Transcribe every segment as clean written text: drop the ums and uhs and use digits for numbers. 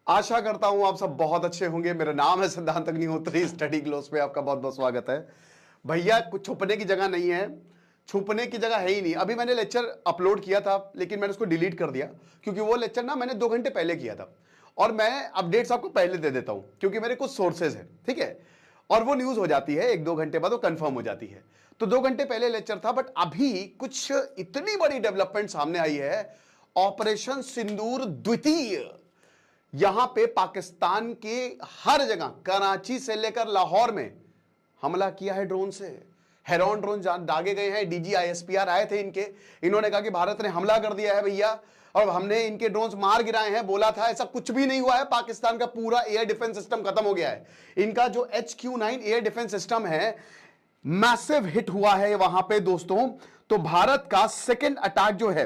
आशा करता हूं आप सब बहुत अच्छे होंगे। मेरा नाम है सिद्धांत अग्निहोत्री। स्टडी ग्लोस पे आपका बहुत बहुत स्वागत है। भैया कुछ छुपने की जगह नहीं है, छुपने की जगह है ही नहीं। अभी मैंने लेक्चर अपलोड किया था लेकिन मैंने उसको डिलीट कर दिया क्योंकि वो लेक्चर ना मैंने 2 घंटे पहले किया था और मैं अपडेट्स आपको पहले दे देता हूं क्योंकि मेरे कुछ सोर्सेज हैं, ठीक है, और वो न्यूज हो जाती है 1-2 घंटे बाद वो कंफर्म हो जाती है। तो 2 घंटे पहले लेक्चर था, बट अभी कुछ इतनी बड़ी डेवलपमेंट सामने आई है। ऑपरेशन सिंदूर द्वितीय, यहां पे पाकिस्तान के हर जगह, कराची से लेकर लाहौर में हमला किया है ड्रोन से। हेरॉन ड्रोन दागे गए हैं। DGISPR आए थे इनके, इन्होंने कहा कि भारत ने हमला कर दिया है भैया और हमने इनके ड्रोन्स मार गिराए हैं। बोला था, ऐसा कुछ भी नहीं हुआ है। पाकिस्तान का पूरा एयर डिफेंस सिस्टम खत्म हो गया है। इनका जो HQ-9 एयर डिफेंस सिस्टम है, मैसिव हिट हुआ है वहां पे दोस्तों। तो भारत का सेकेंड अटैक जो है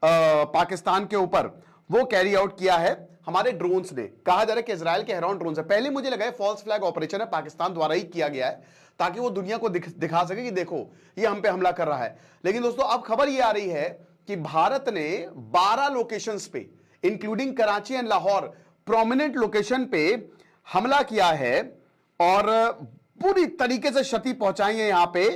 पाकिस्तान के ऊपर, वो कैरी आउट किया है हमारे ड्रोन्स ने। कहा जा रहा है कि इजराइल के हेरॉन ड्रोन से। पहले मुझे लगा फॉल्स फ्लैग ऑपरेशन है, पाकिस्तान द्वारा ही किया गया है ताकि वो दुनिया को दिखा सके कि देखो ये हम पे हमला कर रहा है। लेकिन दोस्तों अब खबर ये आ रही है कि भारत ने 12 लोकेशंस पे, including Karachi and Lahore, prominent location पे हमला किया है और पूरी तरीके से क्षति पहुंचाई है यहां पे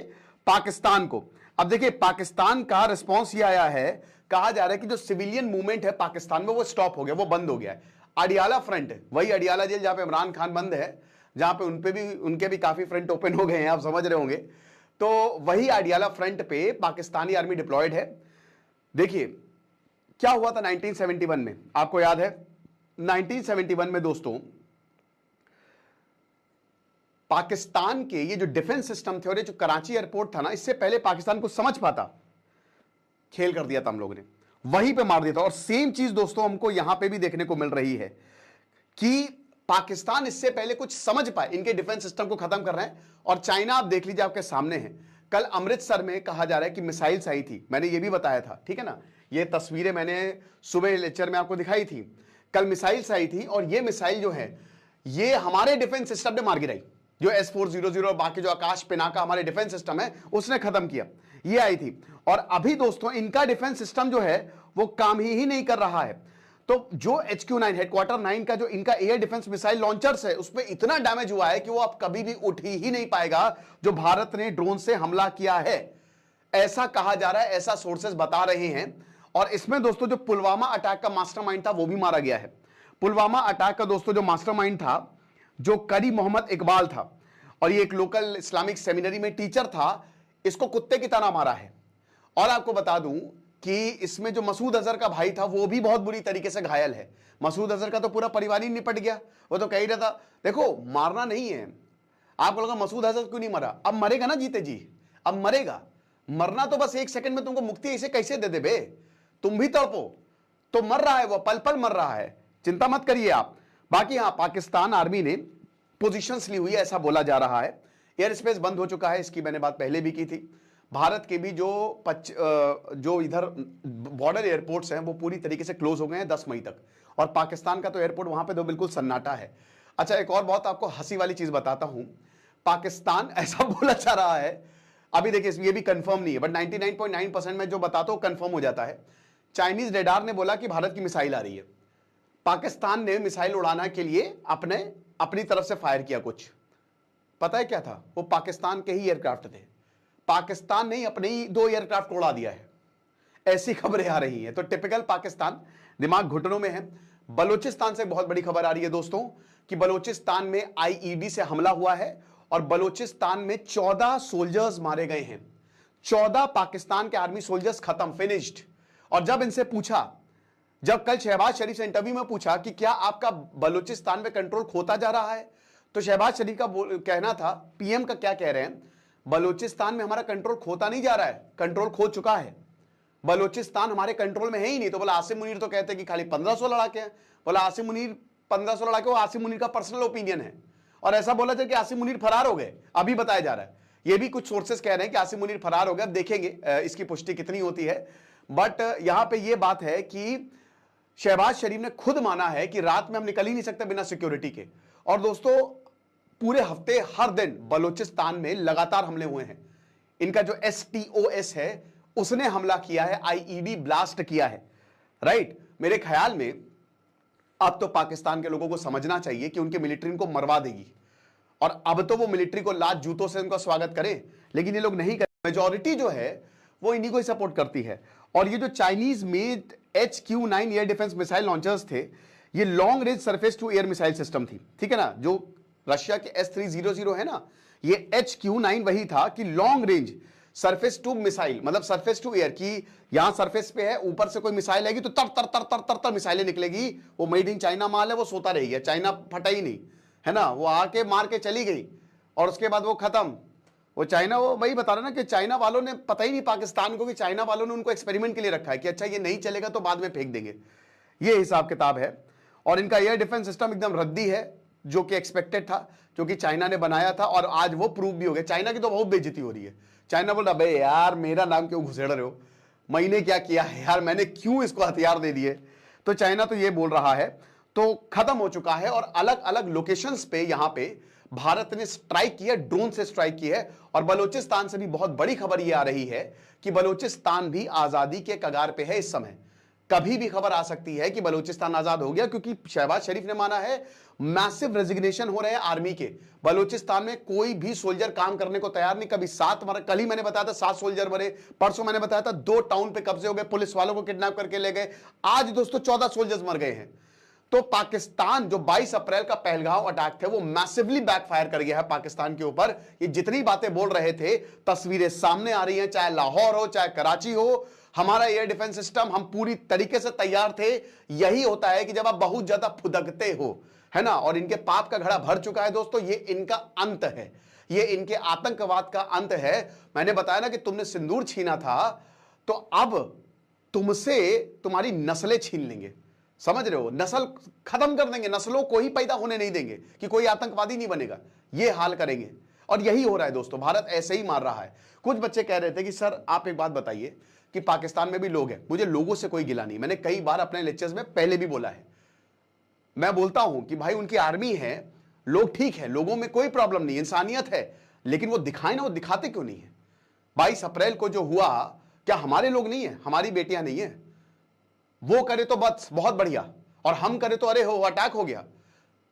पाकिस्तान को। अब देखिए पाकिस्तान का रिस्पॉन्स ये आया है, कहा जा रहा है कि जो सिविलियन मूवमेंट है पाकिस्तान में वो स्टॉप हो गया, वो बंद हो गया है। अडियाला फ्रंट, वही अडियाला जेल जहां पे इमरान खान बंद है, जहां पे उनके भी काफी फ्रंट ओपन हो गए हैं, आप समझ रहे होंगे। तो वही अडियाला फ्रंट पे पाकिस्तानी आर्मी डिप्लॉयड है। देखिए क्या हुआ था 1971 में, आपको याद है 1971 में दोस्तों पाकिस्तान के ये जो डिफेंस सिस्टम थे और ये जो कराची एयरपोर्ट था ना, इससे पहले पाकिस्तान को समझ पाता, खेल कर दिया था हम लोगों ने, वहीं पे मार दिया था। और सेम चीज दोस्तों हमको यहां पे भी देखने को मिल रही है कि पाकिस्तान इससे पहले कुछ समझ पाए, इनके डिफेंस सिस्टम को खत्म कर रहे हैं। और चाइना आप देख लीजिए, आपके सामने है। कल अमृतसर में कहा जा रहा है कि मिसाइल्स आई थी, मैंने ये भी बताया था, ठीक है ना। ये तस्वीरें मैंने सुबह लेक्चर में आपको दिखाई थी। कल मिसाइल्स आई थी और ये मिसाइल जो है ये हमारे डिफेंस सिस्टम ने मार गिराई। जो S-400 और बाकी जो आकाश पिनाका हमारे डिफेंस सिस्टम है उसने खत्म किया, ये आई थी। और अभी दोस्तों इनका डिफेंस सिस्टम जो है वो काम ही नहीं कर रहा है। तो जो HQ-9 हेडक्वार्टर 9 का जो इनका एयर डिफेंस मिसाइल लॉन्चर्स है, उसमें इतना डैमेज हुआ है कि वो अब कभी भी उठ ही नहीं पाएगा जो भारत ने ड्रोन से हमला किया है, ऐसा कहा जा रहा है, ऐसा सोर्सेस बता रहे हैं। और इसमें दोस्तों जो पुलवामा अटैक का मास्टरमाइंड था वो भी मारा गया है। पुलवामा अटैक का दोस्तों जो मास्टरमाइंड था, जो करी मोहम्मद इकबाल था, और ये एक लोकल इस्लामिक सेमिनरी में टीचर था, इसको कुत्ते की तरह मारा है। और आपको बता दूं कि इसमें जो मसूद अजहर का भाई था वो भी बहुत बुरी तरीके से घायल है। मसूद अजहर का तो पूरा परिवार ही निपट गया। वो तो कह ही रहा था, देखो मारना नहीं है। आपको लगा मसूद अजहर क्यों नहीं मरा, अब मरेगा ना जीते जी, अब मरेगा। मरना तो बस 1 सेकंड में तुमको मुक्ति इसे कैसे दे दे बे, तुम भी तड़पो। तो मर रहा है वो, पल पल मर रहा है, चिंता मत करिए आप। बाकी हाँ, पाकिस्तान आर्मी ने पोजीशंस ली हुई है ऐसा बोला जा रहा है। एयर स्पेस बंद हो चुका है, इसकी मैंने बात पहले भी की थी। भारत के भी जो इधर बॉर्डर एयरपोर्ट्स हैं वो पूरी तरीके से क्लोज हो गए हैं 10 मई तक। और पाकिस्तान का तो एयरपोर्ट वहां पे तो बिल्कुल सन्नाटा है। अच्छा, एक और बहुत आपको हंसी वाली चीज बताता हूं। पाकिस्तान ऐसा बोला जा रहा है, अभी देखिए ये भी कंफर्म नहीं है, बट 99.9% में जो बताता हूं कंफर्म हो जाता है। चाइनीज रेडार ने बोला कि भारत की मिसाइल आ रही है। पाकिस्तान ने मिसाइल उड़ाने के लिए अपनी तरफ से फायर किया। कुछ पता है क्या था, वो पाकिस्तान के ही एयरक्राफ्ट थे। पाकिस्तान ने अपने ही 2 एयरक्राफ्ट उड़ा दिया है, ऐसी खबरें आ रही हैं। तो टिपिकल पाकिस्तान दिमाग घुटनों में है। बलूचिस्तान से बहुत बड़ी खबर आ रही है दोस्तों कि बलूचिस्तान में IED से हमला हुआ है और बलूचिस्तान में 14 सोल्जर्स मारे गए हैं। 14 पाकिस्तान के आर्मी सोल्जर्स खत्म, फिनिश्ड। और जब इनसे पूछा, जब कल शहबाज शरीफ से इंटरव्यू में पूछा कि क्या आपका बलूचिस्तान में कंट्रोल खोता जा रहा है, तो शहबाज शरीफ का कहना था, PM का क्या कह रहे हैं, बलूचिस्तान में हमारा कंट्रोल खोता नहीं जा रहा है, कंट्रोल खो चुका है। बलूचिस्तान हमारे कंट्रोल में है ही नहीं। तो बोला आसिम मुनीर तो कहते हैं कि खाली 1500 लड़ाके हैं। बोला आसिम मुनीर 1500 लड़ाके, वो आसिम मुनीर का पर्सनल ओपिनियन है। और ऐसा बोला था कि आसिम मुनीर फरार हो गए, अभी बताया जा रहा है। ये भी कुछ सोर्सेस कह रहे हैं कि आसिम मुनीर फरार हो गए। अब देखेंगे इसकी पुष्टि कितनी होती है। बट यहां पर यह बात है कि शहबाज शरीफ ने खुद माना है कि रात में हम निकल ही नहीं सकते बिना सिक्योरिटी के। और दोस्तों पूरे हफ्ते हर दिन बलूचिस्तान में लगातार हमले हुए हैं। इनका जो STOS है उसने हमला किया है, IED ब्लास्ट किया है, राइट। मेरे ख्याल में अब तो पाकिस्तान के लोगों को समझना चाहिए कि उनकी मिलिट्री इनको मरवा देगी, और अब तो वो मिलिट्री को लात जूतों से उनका स्वागत करें, लेकिन ये लोग नहीं करें। मेजॉरिटी जो है वो इन्हीं को ही सपोर्ट करती है। और ये जो Chinese made HQ-9 air defence missile launchers थे, ये long range surface to air missile system थी, ठीक है ना। जो रशिया के S-300 है ना, ये HQ-9 वही था कि long range surface to missile, मतलब सरफेस टू एयर की, यहां सरफेस पे है, ऊपर से कोई मिसाइल आएगी तो तर तर तर तर तर तर मिसाइलें निकलेगी। वो मेड इन चाइना माल है, वो सोता रहेगी, चाइना फटा ही नहीं है ना, वो आके मार के चली गई और उसके बाद वो खत्म। वो चाइना, वो वही बता रहा ना कि चाइना वालों ने पता ही नहीं पाकिस्तान को कि चाइना वालों ने उनको एक्सपेरिमेंट के लिए रखा है कि अच्छा ये नहीं चलेगा तो बाद में फेंक देंगे, ये हिसाब किताब है। और इनका एयर डिफेंस सिस्टम एकदम रद्दी है, जो कि एक्सपेक्टेड था, जो कि चाइना ने बनाया था, और आज वो प्रूव भी हो गया। चाइना की तो बहुत बेइज्जती हो रही है। चाइना बोल रहा भाई यार मेरा नाम क्यों घुसेड़ रहे हो, मैंने क्या किया है यार, मैंने क्यों इसको हथियार दे दिए। तो चाइना तो ये बोल रहा है, तो खत्म हो चुका है। और अलग अलग लोकेशंस पे यहां पे भारत ने स्ट्राइक किया, ड्रोन से स्ट्राइक की है। और बलूचिस्तान से भी बहुत बड़ी खबर यह आ रही है कि बलूचिस्तान भी आजादी के कगार पे है इस समय। कभी भी खबर आ सकती है कि बलूचिस्तान आजाद हो गया, क्योंकि शहबाज शरीफ ने माना है मैसिव रेजिग्नेशन हो रहे हैं आर्मी के। बलूचिस्तान में कोई भी सोल्जर काम करने को तैयार नहीं। कभी 7 मरे, कल ही मैंने बताया था 7 सोल्जर मरे, परसों मैंने बताया था 2 टाउन पे कब्जे हो गए, पुलिस वालों को किडनैप करके ले गए। आज दोस्तों 14 सोल्जर्स मर गए हैं। तो पाकिस्तान जो 22 अप्रैल का पहलगाम अटैक थे वो मैसिवली बैकफायर कर गया है पाकिस्तान के ऊपर। ये जितनी बातें बोल रहे थे, तस्वीरें सामने आ रही हैं, चाहे लाहौर हो चाहे कराची हो। हमारा एयर डिफेंस सिस्टम, हम पूरी तरीके से तैयार थे। यही होता है कि जब आप बहुत ज्यादा फुदकते हो, है ना, और इनके पाप का घड़ा भर चुका है दोस्तों, ये इनका अंत है, ये इनके आतंकवाद का अंत है। मैंने बताया ना कि तुमने सिंदूर छीना था, तो अब तुमसे तुम्हारी नस्लें छीन लेंगे, समझ रहे हो, नस्ल खत्म कर देंगे, नस्लों को ही पैदा होने नहीं देंगे कि कोई आतंकवादी नहीं बनेगा, ये हाल करेंगे। और यही हो रहा है दोस्तों, भारत ऐसे ही मार रहा है। कुछ बच्चे कह रहे थे कि सर आप एक बात बताइए कि पाकिस्तान में भी लोग हैं। मुझे लोगों से कोई गिला नहीं, मैंने कई बार अपने लेक्चर्स में पहले भी बोला है। मैं बोलता हूं कि भाई उनकी आर्मी है, लोग ठीक है, लोगों में कोई प्रॉब्लम नहीं, इंसानियत है, लेकिन वो दिखाए ना, वो दिखाते क्यों नहीं है। 22 अप्रैल को जो हुआ, क्या हमारे लोग नहीं है, हमारी बेटियां नहीं है? वो करे तो बस बहुत बढ़िया, और हम करे तो अरे हो अटैक हो गया।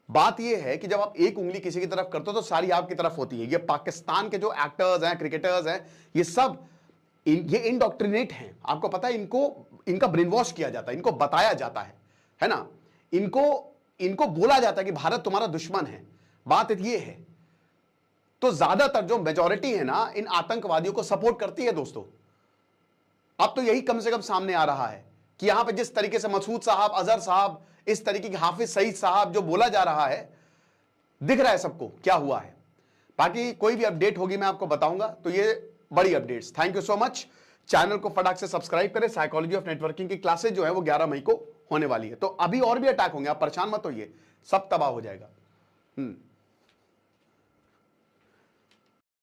बात यह है कि जब आप एक उंगली किसी की तरफ करते हो तो सारी आपकी तरफ होती है। ये पाकिस्तान के जो एक्टर्स हैं, क्रिकेटर्स हैं, ये सब ये इंडोक्ट्रिनेट हैं। आपको पता है, इनका ब्रेन वॉश किया जाता है, इनको बताया जाता है ना, इनको बोला जाता है कि भारत तुम्हारा दुश्मन है। बात ये है, तो ज्यादातर जो मेजॉरिटी है ना, इन आतंकवादियों को सपोर्ट करती है दोस्तों। अब तो यही कम से कम सामने आ रहा है कि यहां पे जिस तरीके से मसूद साहब, अजहर साहब, इस तरीके के हाफिज सईद साहब जो बोला जा रहा है, दिख रहा है सबको क्या हुआ है। बाकी कोई भी अपडेट होगी मैं आपको बताऊंगा। तो ये बड़ी updates. Thank you so much. Channel को फटाक से सब्सक्राइब करें। साइकोलॉजी ऑफ नेटवर्किंग की क्लासेज जो है वो 11 मई को होने वाली है। तो अभी और भी अटैक होंगे, आप परेशान मत होइए, सब तबाह हो जाएगा।